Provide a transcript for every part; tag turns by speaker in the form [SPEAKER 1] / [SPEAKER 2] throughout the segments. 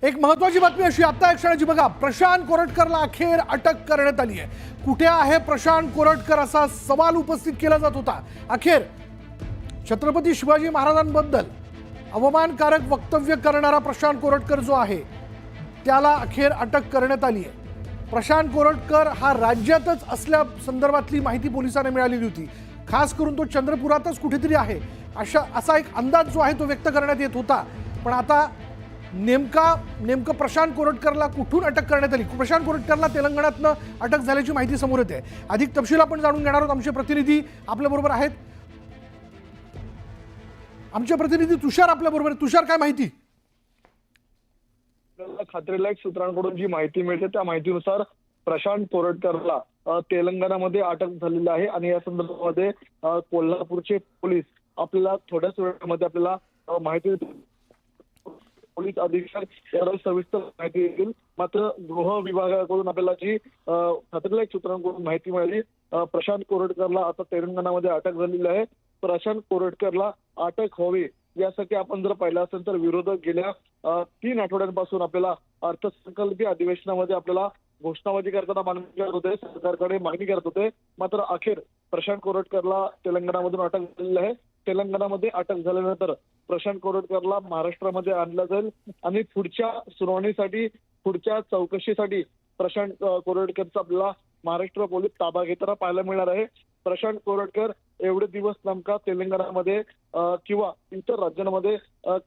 [SPEAKER 1] एक महत्वाची बातमी अशी आता क्षणाची बघा, प्रशांत कोरटकरला अखेर अटक करण्यात आली आहे। कुठे आहे प्रशांत कोरटकर असा सवाल उपस्थित केला जात होता। अखेर छत्रपती शिवाजी महाराजांबद्दल अवमानकारक वक्तव्य करणारा प्रशांत कोरटकर जो आहे त्याला अखेर अटक करण्यात आली आहे। प्रशांत कोरटकर हा राज्यातच असल्या संदर्भातली माहिती पोलिसांना मिळालेली होती। खास करून तो चंद्रपुरातच कुठेतरी आहे असा एक अंदाज जो आहे तो व्यक्त करण्यात येत होता। पण आता नेमकं प्रशांत कोरटकरला कुठून अटक करण्यात आली, प्रशांत कोरटकरला तेलंगणातनं अटक झाल्याची माहिती समोर येते। अधिक तपशील आपण जाणून घेणार आहोत। आमचे प्रतिनिधी आपल्या बरोबर आहेत, आमचे प्रतिनिधी तुषार आपल्या बरोबर। तुषार, काय माहिती?
[SPEAKER 2] खात्रीलायक सूत्रांकडून जी माहिती मिळते त्या माहितीनुसार प्रशांत कोरटकरला तेलंगणामध्ये अटक झालेली आहे आणि या संदर्भामध्ये कोल्हापूरचे पोलीस आपल्याला थोड्याच वेळामध्ये आपल्याला माहिती पोलीस अधीक्षक याला सविस्तर माहिती देतील। मात्र गृह विभागाकडून आपल्याला जी खात्रीलायक सूत्रांकडून माहिती मिळाली, प्रशांत कोरटकरला आता तेलंगणामध्ये अटक झालेली आहे। प्रशांत कोरटकरला अटक व्हावी यासाठी आपण जर पाहिलं असेल तर विरोधक गेल्या 3 आठवड्यांपासून आपल्याला अर्थसंकल्पीय अधिवेशनामध्ये आपल्याला घोषणाबाजी करताना मागणी करत होते, सरकारकडे मागणी करत होते। मात्र अखेर प्रशांत कोरटकरला तेलंगणामधून अटक झालेली आहे। तेलंगणामध्ये अटक झाल्यानंतर प्रशांत कोरटकरला महाराष्ट्रामध्ये आणलं जाईल आणि पुढच्या सुनावणीसाठी, पुढच्या चौकशीसाठी प्रशांत कोरटकरचा आपल्याला महाराष्ट्र पोलीस ताबा घेताना पाहायला मिळणार आहे। प्रशांत कोरटकर एवढे दिवस नेमका तेलंगणामध्ये किंवा इतर राज्यांमध्ये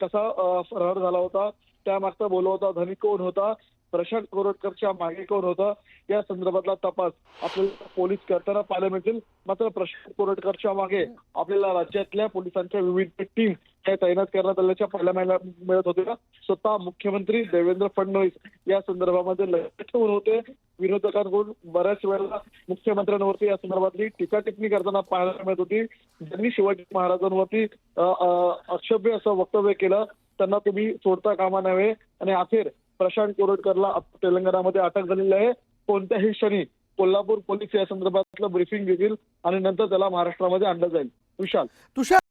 [SPEAKER 2] कसा फरार झाला होता, त्यामागचा बोलवता धनी कोण होता, प्रशांत कोरटकरच्या मागे कोण होता, या संदर्भातला तपास आपल्याला पोलीस करताना पाहायला मिळतील। मात्र प्रशांत कोरटकरच्या मागे आपल्याला राज्यातल्या पोलिसांच्या विविध टीम हे तैनात करण्यात आल्याच्या पाहायला मिळत होते। स्वतः मुख्यमंत्री देवेंद्र फडणवीस या संदर्भामध्ये लक्ष ठेवून होते। विरोधकांकडून बऱ्याच वेळेला मुख्यमंत्र्यांवरती या संदर्भातली टीका टिप्पणी करताना पाहायला मिळत होती। ज्यांनी शिवाजी महाराजांवरती आक्षेप्य असं वक्तव्य केलं त्यांना तुम्ही सोडता कामा नये आणि अखेर प्रशांत कोरटकरला तेलंगणामध्ये अटक झालेली आहे। कोणत्याही क्षणी कोल्हापूर पोलीस या संदर्भातलं ब्रीफिंग घेतील आणि नंतर त्याला महाराष्ट्रामध्ये आणलं जाईल। विशाल।
[SPEAKER 1] तुषार